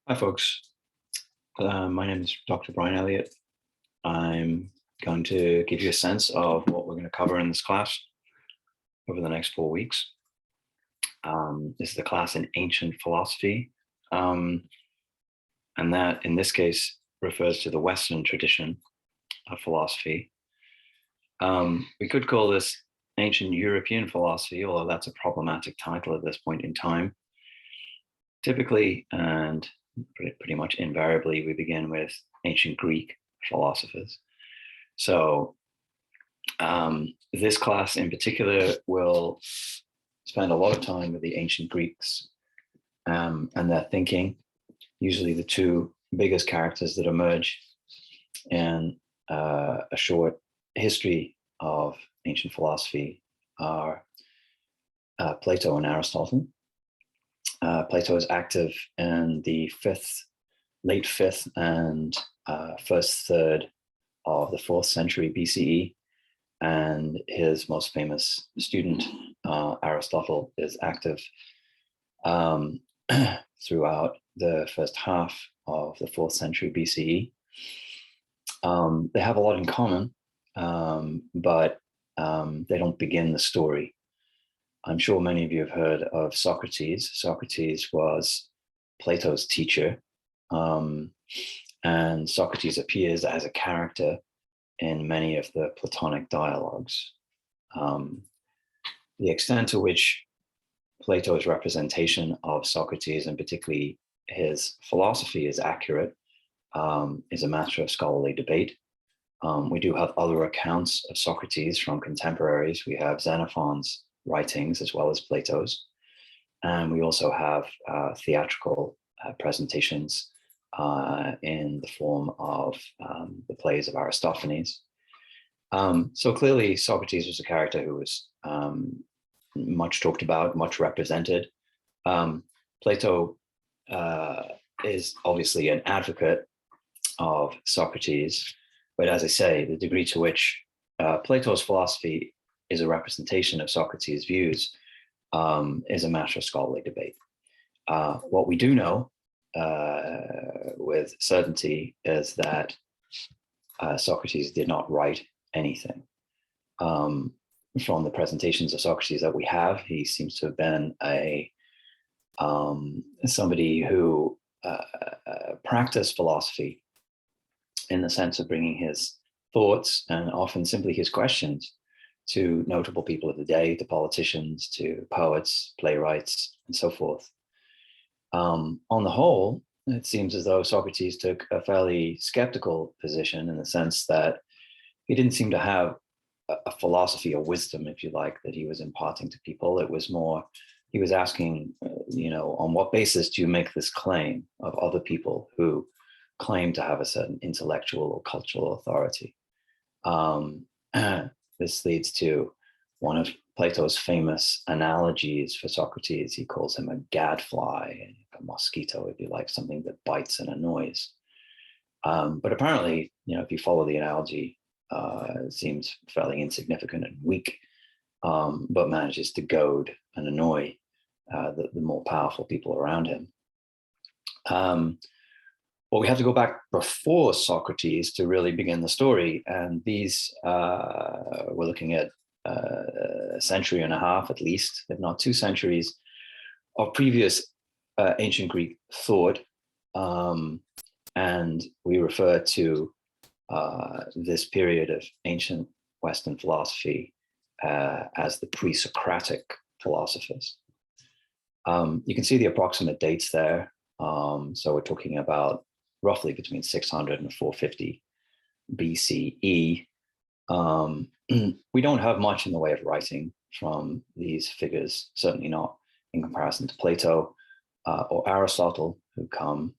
Hi, folks. My name is Dr. Brian Elliott. I'm going to give you a sense of what we're going to cover in this class over the next 4 weeks. This is a class in ancient philosophy, and that in this case refers to the Western tradition of philosophy. We could call this ancient European philosophy, although that's a problematic title at this point in time. Typically, and pretty much invariably, we begin with ancient Greek philosophers. So this class in particular will spend a lot of time with the ancient Greeks and their thinking. Usually the two biggest characters that emerge in a short history of ancient philosophy are Plato and Aristotle. Plato is active in the late 5th and first third of the 4th century BCE, and his most famous student, Aristotle, is active throughout the first half of the 4th century BCE. They have a lot in common, but they don't begin the story. I'm sure many of you have heard of Socrates. Socrates was Plato's teacher, and Socrates appears as a character in many of the Platonic dialogues. The extent to which Plato's representation of Socrates, and particularly his philosophy, is accurate is a matter of scholarly debate. We do have other accounts of Socrates from contemporaries. We have Xenophon's writings as well as Plato's, and we also have theatrical presentations in the form of the plays of Aristophanes. So clearly Socrates was a character who was much talked about, much represented. Plato is obviously an advocate of Socrates, but as I say, the degree to which Plato's philosophy is a representation of Socrates' views is a matter of scholarly debate. What we do know with certainty is that Socrates did not write anything. From the presentations of Socrates that we have, he seems to have been somebody who practiced philosophy in the sense of bringing his thoughts and often simply his questions to notable people of the day, to politicians, to poets, playwrights, and so forth. On the whole, it seems as though Socrates took a fairly skeptical position in the sense that he didn't seem to have a philosophy or wisdom, if you like, that he was imparting to people. It was more, he was asking, on what basis do you make this claim of other people who claim to have a certain intellectual or cultural authority? This leads to one of Plato's famous analogies for Socrates. He calls him a gadfly, a mosquito, if you like, something that bites and annoys. But apparently, if you follow the analogy, it seems fairly insignificant and weak, but manages to goad and annoy the more powerful people around him. Well, we have to go back before Socrates to really begin the story. And these, we're looking at a century and a half, at least, if not 2 centuries, of previous ancient Greek thought. And we refer to this period of ancient Western philosophy as the pre-Socratic philosophers. You can see the approximate dates there. So we're talking about roughly between 600 and 450 BCE. We don't have much in the way of writing from these figures, certainly not in comparison to Plato or Aristotle, who come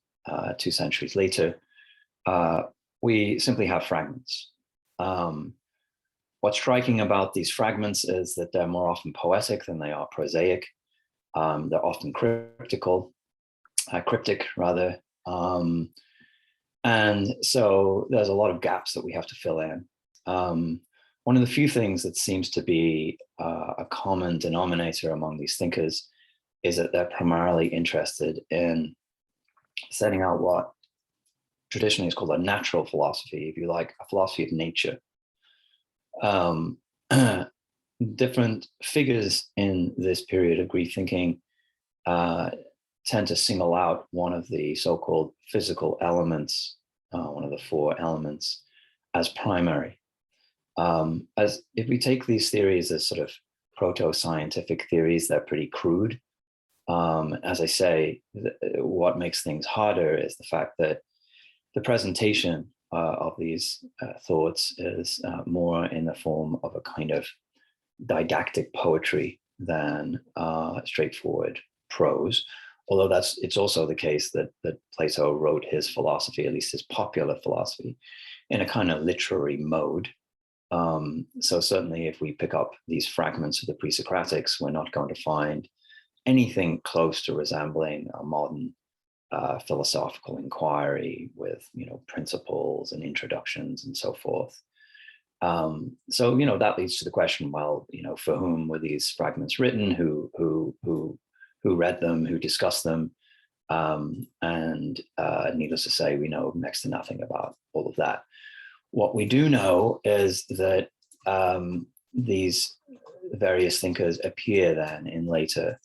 2 centuries later. We simply have fragments. What's striking about these fragments is that they're more often poetic than they are prosaic. They're often cryptic, rather. And so there's a lot of gaps that we have to fill in. One of the few things that seems to be a common denominator among these thinkers is that they're primarily interested in setting out what traditionally is called a natural philosophy, if you like, a philosophy of nature. Um, different figures in this period of Greek thinking tend to single out one of the so-called physical elements, one of the four elements, as primary. As if we take these theories as sort of proto-scientific theories, they're pretty crude. As I say, what makes things harder is the fact that the presentation of these thoughts is more in the form of a kind of didactic poetry than straightforward prose. Although it's also the case that Plato wrote his philosophy, at least his popular philosophy, in a kind of literary mode. So certainly if we pick up these fragments of the pre-Socratics, we're not going to find anything close to resembling a modern philosophical inquiry with, principles and introductions and so forth. So that leads to the question: well, for whom were these fragments written? Who read them? Who discussed them? And needless to say, we know next to nothing about all of that. What we do know is that these various thinkers appear then in later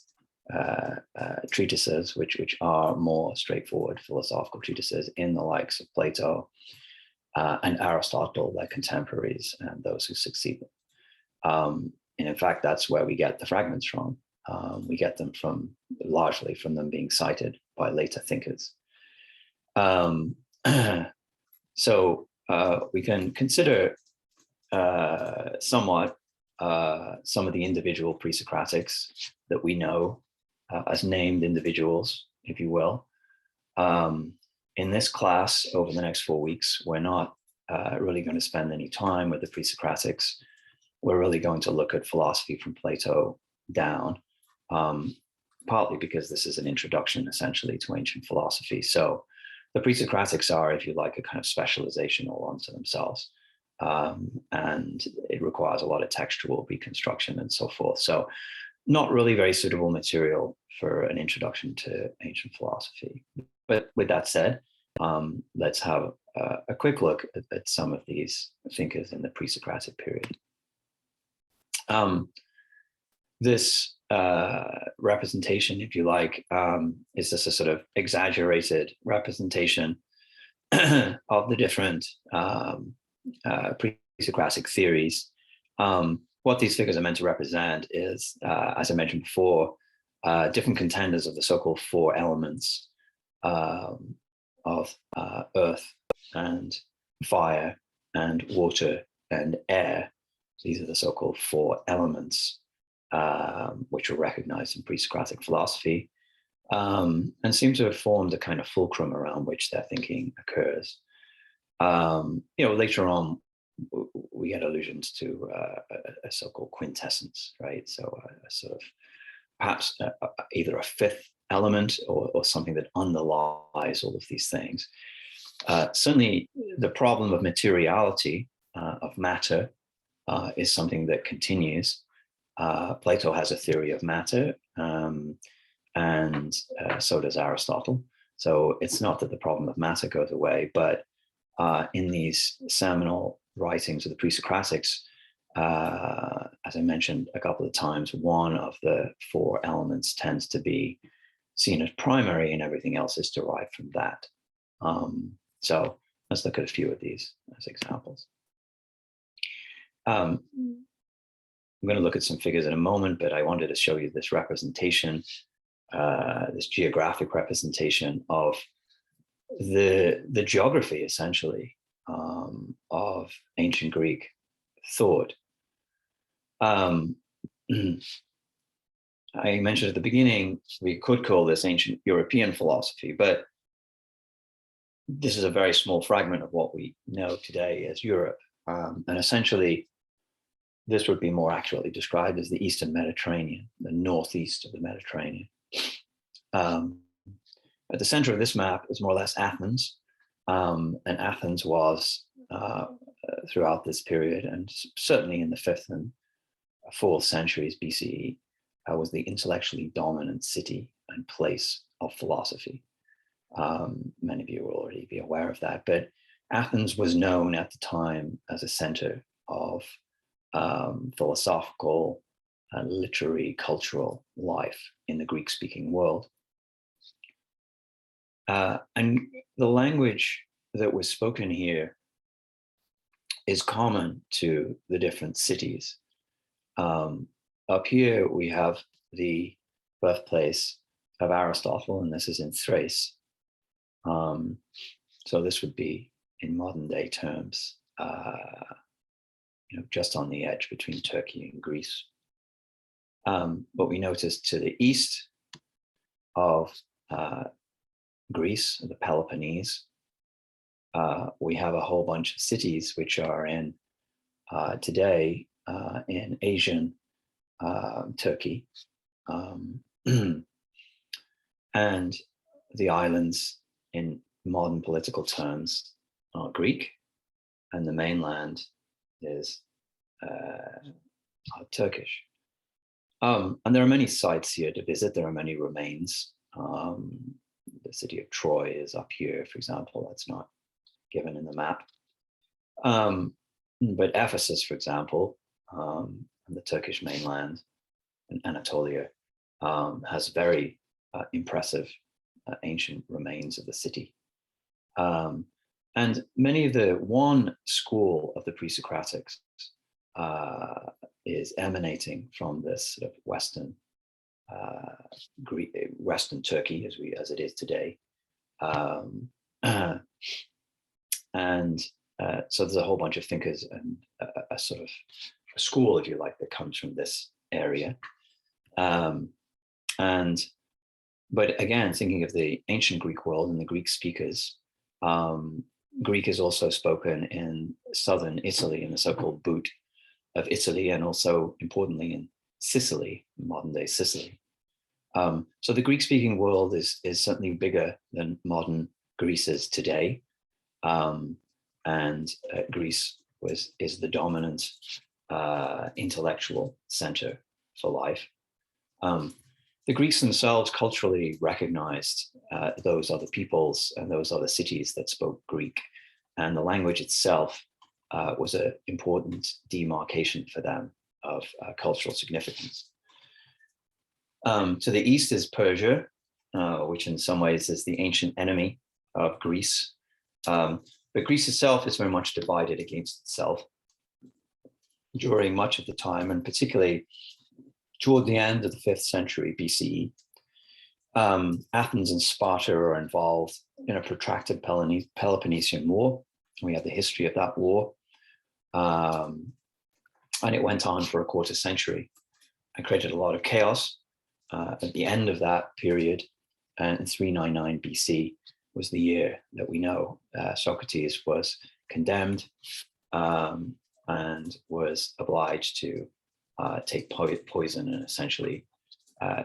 treatises, which are more straightforward philosophical treatises in the likes of Plato and Aristotle, their contemporaries, and those who succeed them. And in fact, that's where we get the fragments from. We get them largely from them being cited by later thinkers. So we can consider somewhat some of the individual pre-Socratics that we know as named individuals, if you will. In this class, over the next 4 weeks, we're not really going to spend any time with the pre-Socratics. We're really going to look at philosophy from Plato down, partly because this is an introduction essentially to ancient philosophy. So the pre-Socratics are, if you like, a kind of specialization all unto themselves. And it requires a lot of textual reconstruction and so forth. So not really very suitable material for an introduction to ancient philosophy. But with that said, let's have a quick look at some of these thinkers in the pre-Socratic period. This representation, if you like, is just a sort of exaggerated representation of the different pre-Socratic theories. What these figures are meant to represent is, as I mentioned before, different contenders of the so-called four elements of earth and fire and water and air. These are the so-called four elements, which are recognized in pre-Socratic philosophy, and seem to have formed a kind of fulcrum around which their thinking occurs. Later on, we get allusions to a so-called quintessence, right? So a sort of perhaps either a fifth element or something that underlies all of these things. Certainly, the problem of materiality, of matter, is something that continues. Plato has a theory of matter, and so does Aristotle. So it's not that the problem of matter goes away, but in these seminal writings of the pre-Socratics, as I mentioned a couple of times, one of the four elements tends to be seen as primary and everything else is derived from that. So let's look at a few of these as examples. I'm going to look at some figures in a moment, but I wanted to show you this representation, this geographic representation of the geography, essentially, of ancient Greek thought. I mentioned at the beginning, we could call this ancient European philosophy, but this is a very small fragment of what we know today as Europe. And essentially, this would be more accurately described as the Eastern Mediterranean, the northeast of the Mediterranean. At the center of this map is more or less Athens. And Athens was, throughout this period, and certainly in the 5th and 4th centuries BCE, was the intellectually dominant city and place of philosophy. Many of you will already be aware of that, but Athens was known at the time as a center of philosophical, literary, cultural life in the Greek-speaking world. And the language that was spoken here is common to the different cities. Up here, we have the birthplace of Aristotle, and this is in Thrace. So this would be, in modern day terms, just on the edge between Turkey and Greece. But we notice to the east of Greece, the Peloponnese, we have a whole bunch of cities which are in today in Asian Turkey, and the islands in modern political terms are Greek, and the mainland is Turkish. And there are many sites here to visit. There are many remains. The city of Troy is up here, for example. That's not given in the map. But Ephesus, for example, and the Turkish mainland and Anatolia has very impressive ancient remains of the city. And many of the one school of the pre-Socratics is emanating from this sort of Western Western Turkey as it is today. So there's a whole bunch of thinkers and a sort of a school, if you like, that comes from this area. But again, thinking of the ancient Greek world and the Greek speakers, Greek is also spoken in southern Italy, in the so-called boot of Italy, and also importantly in Sicily, modern day Sicily. So the Greek-speaking world is certainly bigger than modern Greece is today. And Greece is the dominant intellectual center for life. The Greeks themselves culturally recognized those other peoples and those other cities that spoke Greek, and the language itself was an important demarcation for them of cultural significance. To the east is Persia, which in some ways is the ancient enemy of Greece. But Greece itself is very much divided against itself during much of the time, and particularly toward the end of the 5th century BCE. Athens and Sparta are involved in a protracted Peloponnesian War. We have the history of that war. And it went on for a quarter century and created a lot of chaos. At the end of that period, in 399 BC, was the year that we know Socrates was condemned and was obliged to take poison, and essentially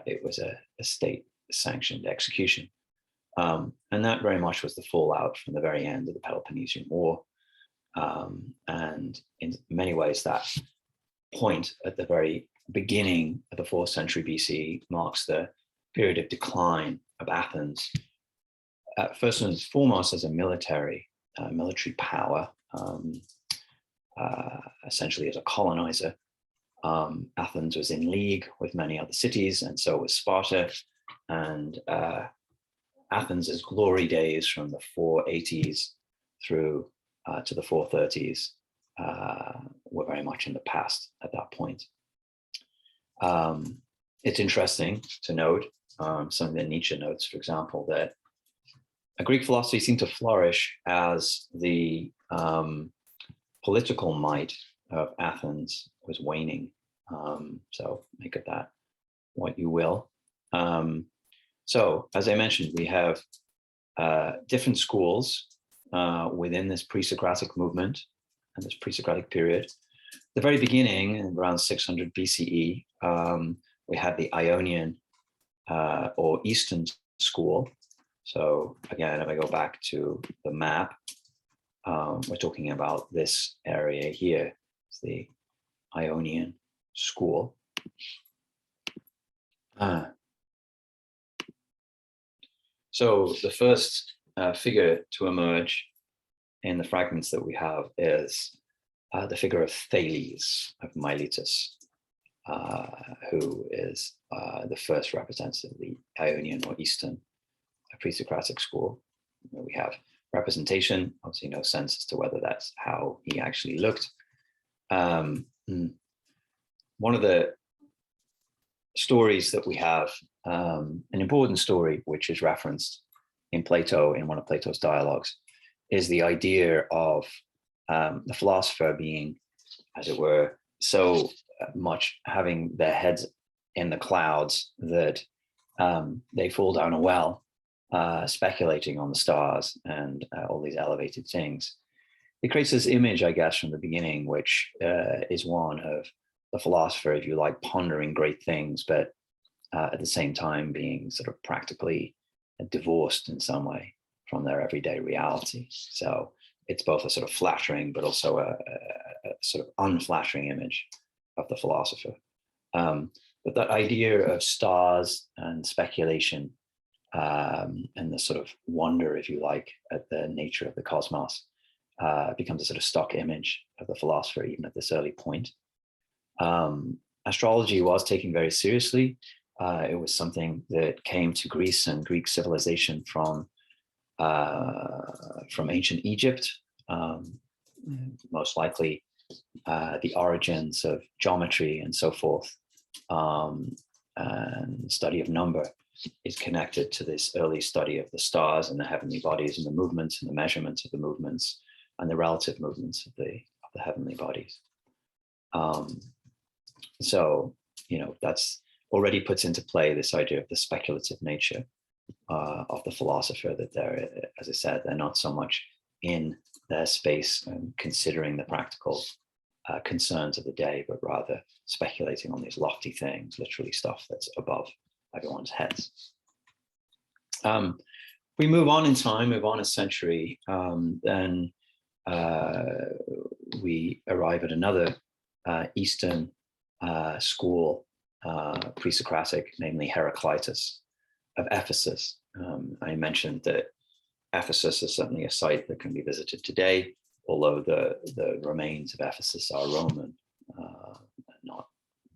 it was a state-sanctioned execution. And that very much was the fallout from the very end of the Peloponnesian War. And in many ways, that point at the very beginning of the 4th century BC marks the period of decline of Athens. First and foremost, as a military power, essentially as a colonizer. Athens was in league with many other cities, and so was Sparta. And Athens' glory days from the 480s through to the 430s were very much in the past at that point. It's interesting to note, something that Nietzsche notes, for example, that Greek philosophy seemed to flourish as the political might of Athens was waning. So make of that what you will. So as I mentioned, we have different schools within this pre-Socratic movement and this pre-Socratic period. The very beginning, around 600 BCE, we had the Ionian or Eastern school. So again, if I go back to the map, we're talking about this area here. It's the Ionian school. So the first figure to emerge in the fragments that we have is the figure of Thales of Miletus, who is the first representative of the Ionian or Eastern pre-Socratic school. We have representation, obviously no sense as to whether that's how he actually looked. One of the stories that we have, an important story which is referenced in Plato, in one of Plato's dialogues, is the idea of the philosopher being, as it were, so much having their heads in the clouds that they fall down a well, speculating on the stars and all these elevated things. It creates this image, I guess, from the beginning, which is one of the philosopher, if you like, pondering great things, but at the same time being sort of practically divorced in some way from their everyday reality. So it's both a sort of flattering, but also a sort of unflattering image of the philosopher. But that idea of stars and speculation and the sort of wonder, if you like, at the nature of the cosmos becomes a sort of stock image of the philosopher, even at this early point. Astrology was taken very seriously. It was something that came to Greece and Greek civilization from ancient Egypt, most likely the origins of geometry and so forth, and study of number is connected to this early study of the stars and the heavenly bodies and the movements and the measurements of the movements and the relative movements of the heavenly bodies. So, that's already puts into play this idea of the speculative nature of the philosopher, that they're, as I said, they're not so much in their space and considering the practical concerns of the day, but rather speculating on these lofty things, literally stuff that's above everyone's heads. We move on in time, move on a century, then we arrive at another Eastern school, pre-Socratic, namely Heraclitus of Ephesus. I mentioned that Ephesus is certainly a site that can be visited today, although the remains of Ephesus are Roman, not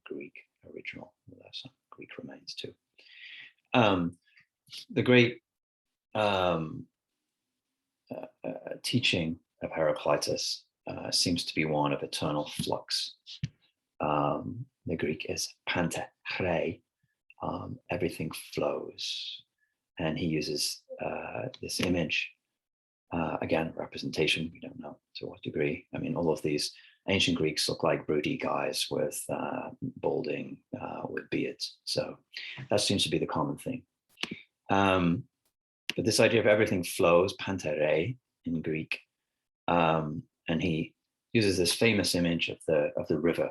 Greek original. There's some Greek remains too. The great teaching of Heraclitus seems to be one of eternal flux. The Greek is panterei, everything flows. And he uses this image, again, representation, we don't know to what degree. I mean, all of these ancient Greeks look like broody guys with balding, with beards. So that seems to be the common thing. But this idea of everything flows, panterei in Greek, and he uses this famous image of the river,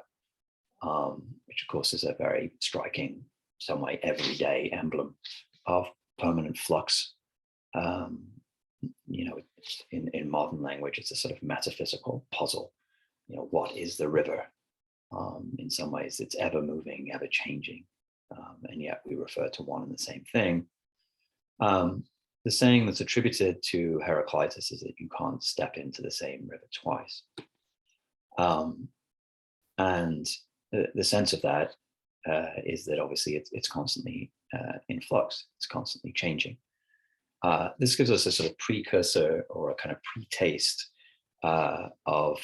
which of course is a very striking, some way everyday emblem of permanent flux. In modern language, it's a sort of metaphysical puzzle. What is the river? In some ways, it's ever moving, ever changing, and yet we refer to one and the same thing. The saying that's attributed to Heraclitus is that you can't step into the same river twice. And the sense of that is that obviously it's constantly in flux, it's constantly changing. This gives us a sort of precursor or a kind of pre-taste of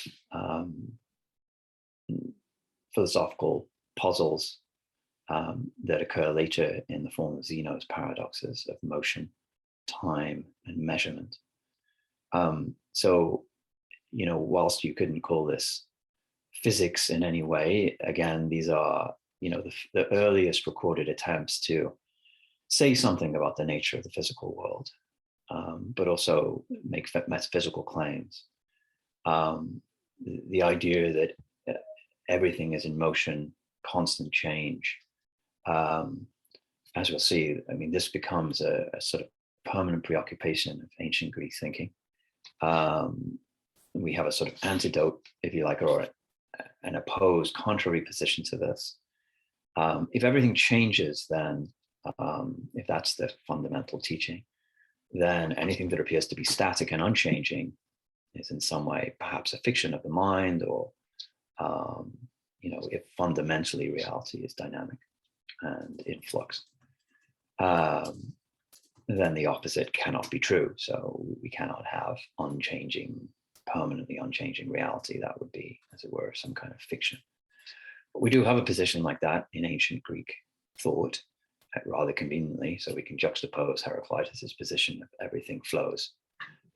philosophical puzzles that occur later in the form of Zeno's paradoxes of motion, time, and measurement. So, whilst you couldn't call this physics in any way, again, these are, the earliest recorded attempts to say something about the nature of the physical world, but also make metaphysical claims. The idea that everything is in motion, constant change. As we'll see, I mean, this becomes a sort of permanent preoccupation of ancient Greek thinking. We have a sort of antidote, if you like, or an opposed, contrary position to this. If everything changes, then if that's the fundamental teaching, then anything that appears to be static and unchanging is in some way perhaps a fiction of the mind, or if fundamentally reality is dynamic and in flux, then the opposite cannot be true. So we cannot have permanently unchanging reality. That would be, as it were, some kind of fiction. But we do have a position like that in ancient Greek thought, rather conveniently. So we can juxtapose Heraclitus's position of everything flows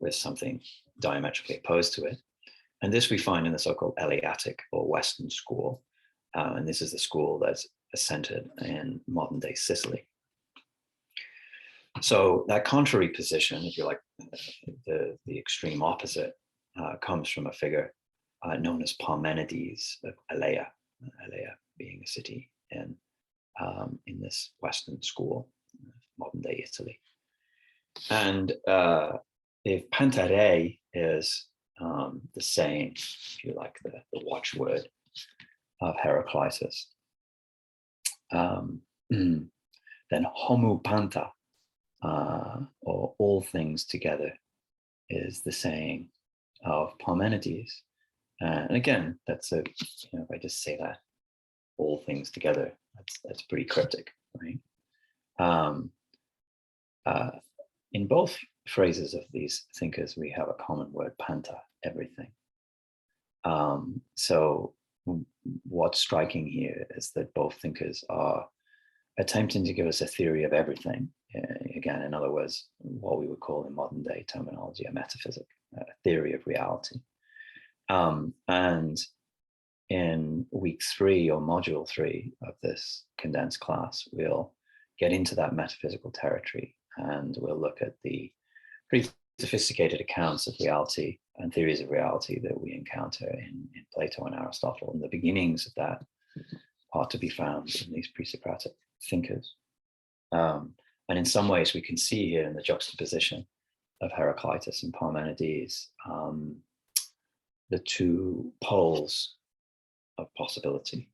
with something diametrically opposed to it. And this we find in the so-called Eleatic or Western school. And this is the school that's centered in modern day Sicily. So that contrary position, if you like, the extreme opposite, comes from a figure known as Parmenides of Elea being a city in this Western school, modern day Italy. And if Pantare is the saying, if you like, the watchword of Heraclitus, then homu panta, or all things together, is the saying of Parmenides. And again, that's if I just say that, all things together, that's pretty cryptic, right? In both phrases of these thinkers, we have a common word, panta, everything. So what's striking here is that both thinkers are attempting to give us a theory of everything. Again, in other words, what we would call in modern day terminology a metaphysic, a theory of reality. And in week 3 or module 3 of this condensed class, we'll get into that metaphysical territory, and we'll look at the pretty sophisticated accounts of reality and theories of reality that we encounter in Plato and Aristotle. And the beginnings of that are to be found in these pre-Socratic thinkers. And in some ways, we can see here in the juxtaposition of Heraclitus and Parmenides the two poles of possibility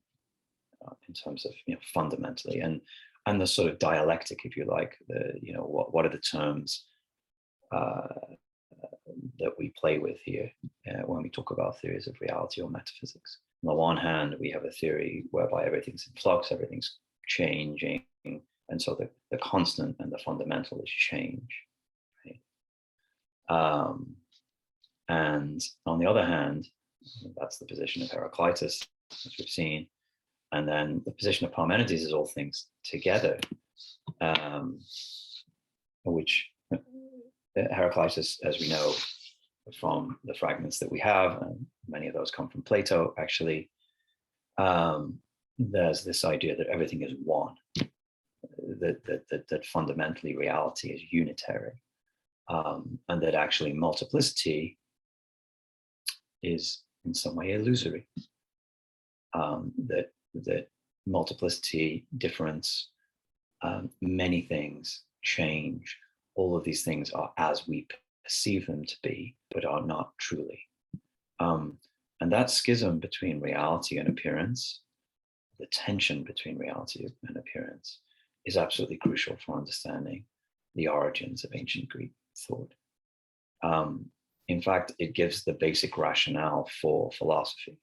in terms of fundamentally, and the sort of dialectic, if you like, what are the terms that we play with here when we talk about theories of reality or metaphysics. On the one hand, we have a theory whereby everything's in flux, everything's changing, and so the constant and the fundamental is change, right? And on the other hand, that's the position of Heraclitus, as we've seen. And then the position of Parmenides is all things together, which Heraclitus, as we know from the fragments that we have, and many of those come from Plato, actually, there's this idea that everything is one, that fundamentally reality is unitary, and that actually multiplicity is in some way illusory. That multiplicity, difference, many things change. All of these things are as we perceive them to be, but are not truly. And that schism between reality and appearance, the tension between reality and appearance, is absolutely crucial for understanding the origins of ancient Greek thought. In fact, it gives the basic rationale for philosophy.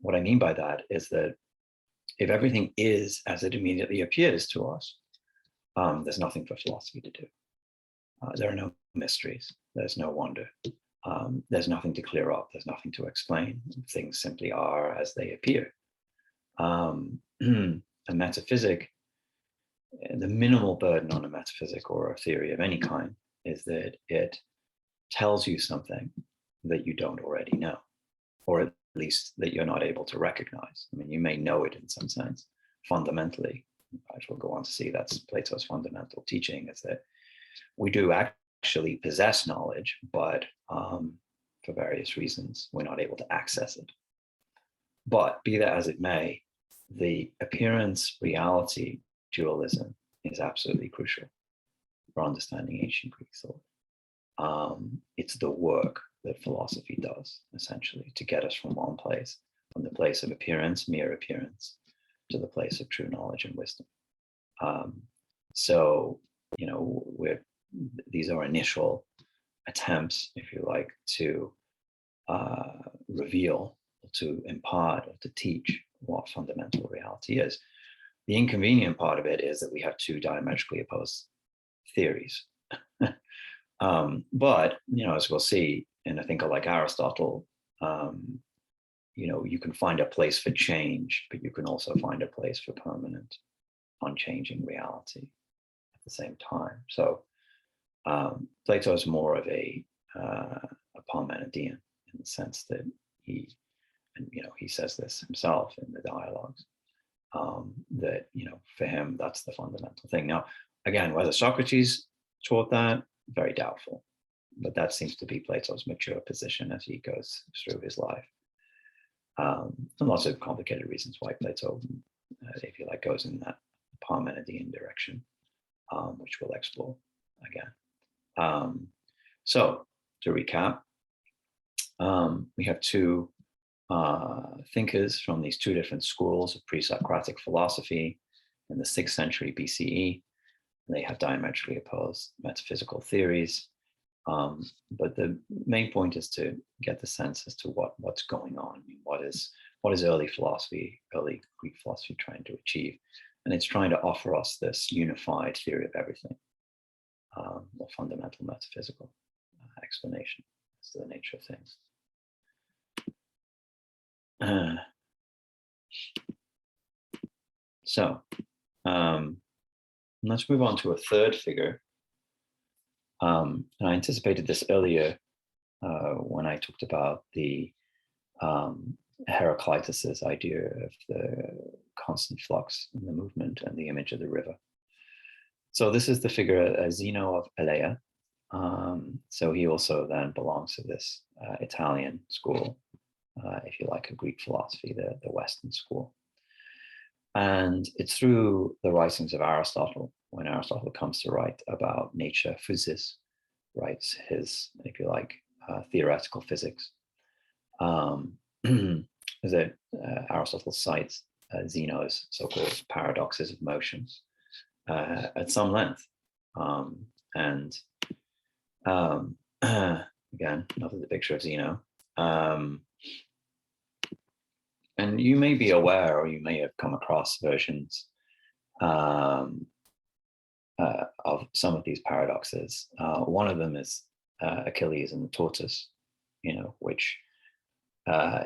What I mean by that is that if everything is as it immediately appears to us, there's nothing for philosophy to do. There are no mysteries. There's no wonder. There's nothing to clear up. There's nothing to explain. Things simply are as they appear. A metaphysic, the minimal burden on a metaphysic or a theory of any kind is that it tells you something that you don't already know, or at least that you're not able to recognize. I mean, you may know it in some sense, fundamentally. As we'll go on to see, that's Plato's fundamental teaching, is that we do actually possess knowledge, but for various reasons, we're not able to access it. But be that as it may, the appearance reality dualism is absolutely crucial for understanding ancient Greek thought. It's the work that philosophy does, essentially, to get us from one place, from the place of appearance, mere appearance, to the place of true knowledge and wisdom. So these are initial attempts, if you like, to reveal, to impart, or to teach what fundamental reality is. The inconvenient part of it is that we have two diametrically opposed theories. But, as we'll see in a thinker like Aristotle, you can find a place for change, but you can also find a place for permanent, unchanging reality at the same time. So Plato is more of a Parmenidean in the sense that he says this himself in the dialogues, that, for him, that's the fundamental thing. Now, again, whether Socrates taught that, very doubtful, but that seems to be Plato's mature position as he goes through his life. And lots of complicated reasons why Plato, if you like, goes in that Parmenidean direction, which we'll explore again. So to recap, we have two thinkers from these two different schools of pre-Socratic philosophy in the 6th century BCE. They have diametrically opposed metaphysical theories. But the main point is to get the sense as to what's going on. I mean, what is early philosophy, early Greek philosophy trying to achieve? And it's trying to offer us this unified theory of everything, or fundamental metaphysical explanation as to the nature of things. So let's move on to a third figure. And I anticipated this earlier when I talked about the Heraclitus's idea of the constant flux in the movement and the image of the river. So this is the figure Zeno of Elea. So he also then belongs to this Italian school, if you like, of Greek philosophy, the Western school. And it's through the writings of Aristotle, when Aristotle comes to write about nature, physis, writes his, if you like, theoretical physics, that Aristotle cites Zeno's so-called paradoxes of motions at some length. And again, another the picture of Zeno. And you may be aware, or you may have come across versions of some of these paradoxes. One of them is Achilles and the tortoise, which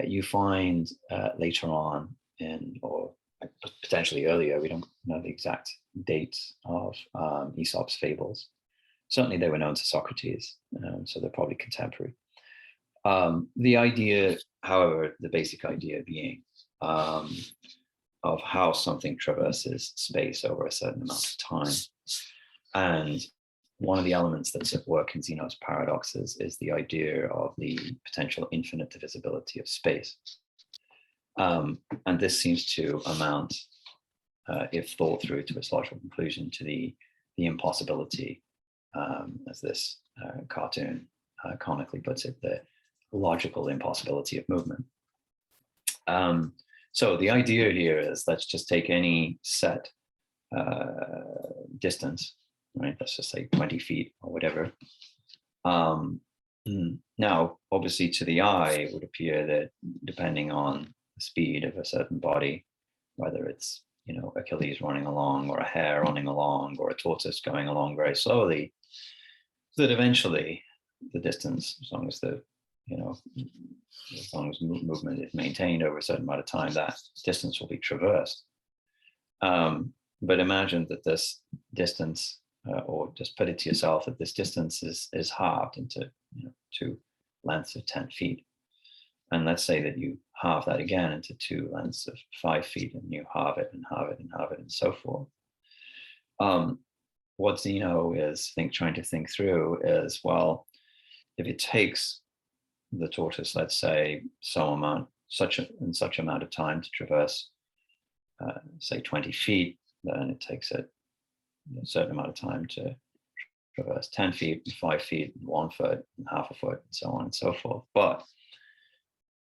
you find later on or potentially earlier. We don't know the exact dates of Aesop's fables. Certainly they were known to Socrates, so they're probably contemporary. The idea, however, the basic idea being of how something traverses space over a certain amount of time. And one of the elements that's at work in Zeno's paradoxes is the idea of the potential infinite divisibility of space. And this seems to amount, if thought through to its logical conclusion, to the impossibility, as this cartoon comically puts it, the logical impossibility of movement. So the idea here is, let's just take any set distance, right? Let's just say 20 feet or whatever. Now, obviously to the eye, it would appear that depending on the speed of a certain body, whether it's, Achilles running along, or a hare running along, or a tortoise going along very slowly, that eventually the distance, as long as movement is maintained over a certain amount of time, that distance will be traversed. But imagine that this distance, or just put it to yourself, that this distance is halved into two lengths of 10 feet. And let's say that you halve that again into two lengths of 5 feet, and you halve it and halve it and halve it and so forth. What Zeno is trying to think through is, well, if it takes the tortoise, let's say, such amount of time to traverse, say 20 feet, then it takes it a certain amount of time to traverse 10 feet, and 5 feet, and 1 foot, and half a foot, and so on and so forth. But,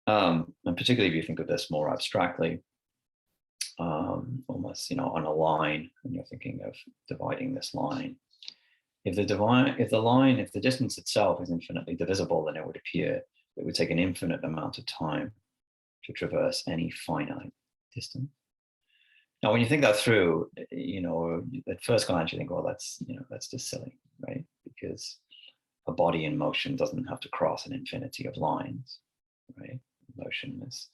and particularly if you think of this more abstractly, almost, on a line, and you're thinking of dividing this line if the distance itself is infinitely divisible, then it would appear it would take an infinite amount of time to traverse any finite distance. Now, when you think that through, at first glance, you think, well, that's just silly, right? Because a body in motion doesn't have to cross an infinity of lines, right? Motion is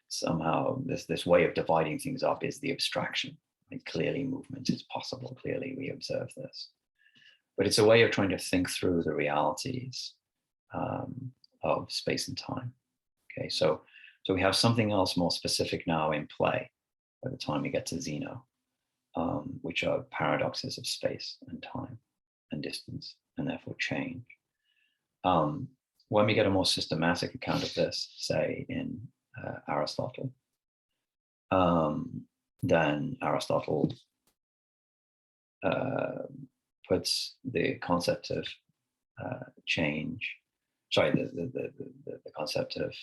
somehow this way of dividing things up is the abstraction. Like, clearly, movement is possible. Clearly, we observe this, but it's a way of trying to think through the realities of space and time. Okay, so we have something else more specific now in play by the time we get to Zeno, which are paradoxes of space and time and distance, and therefore change. When we get a more systematic account of this, say in Aristotle, then Aristotle puts the concept of change, the concept of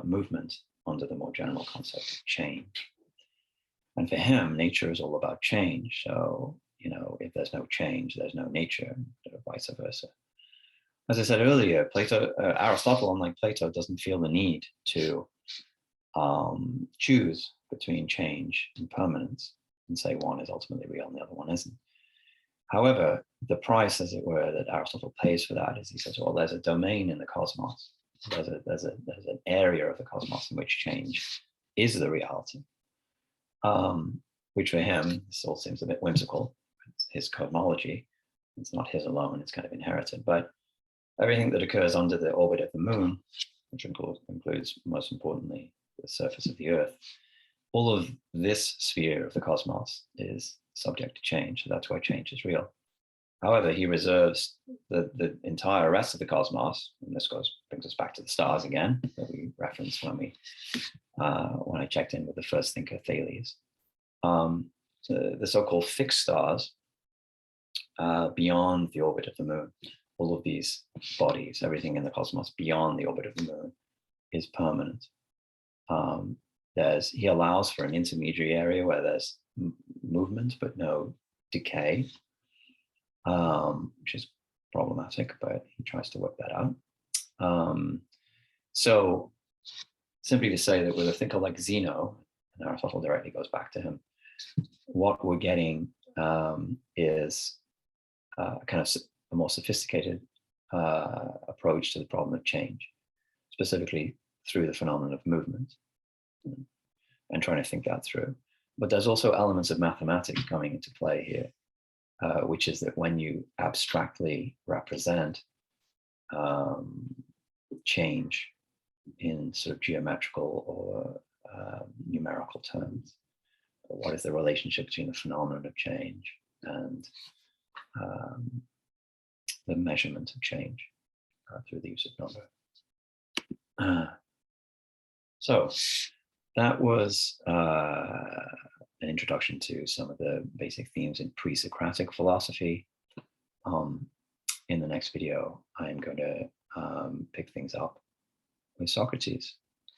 movement under the more general concept of change. And for him, nature is all about change. So, if there's no change, there's no nature, or vice versa. As I said earlier, Aristotle, unlike Plato, doesn't feel the need to choose between change and permanence and say one is ultimately real and the other one isn't. However, the price, as it were, that Aristotle pays for that is he says, well, there's a domain in the cosmos. There's an area of the cosmos in which change is the reality. Which for him, this all seems a bit whimsical. It's his cosmology. It's not his alone. It's kind of inherited. But everything that occurs under the orbit of the moon, which includes most importantly the surface of the Earth, all of this sphere of the cosmos is subject to change. So that's why change is real. However, he reserves the entire rest of the cosmos, and this brings us back to the stars again that we referenced when I checked in with the first thinker, Thales. The so-called fixed stars beyond the orbit of the moon, all of these bodies, everything in the cosmos beyond the orbit of the moon is permanent. He allows for an intermediary area where there's movement but no decay, which is problematic, but he tries to work that out. So simply to say that with a thinker like Zeno, and Aristotle directly goes back to him, what we're getting is kind of a more sophisticated approach to the problem of change, specifically through the phenomenon of movement, and trying to think that through. But there's also elements of mathematics coming into play here, which is that when you abstractly represent change in sort of geometrical or numerical terms, what is the relationship between the phenomenon of change and the measurement of change through the use of number. So that was an introduction to some of the basic themes in pre-Socratic philosophy. In the next video, I'm going to pick things up with Socrates.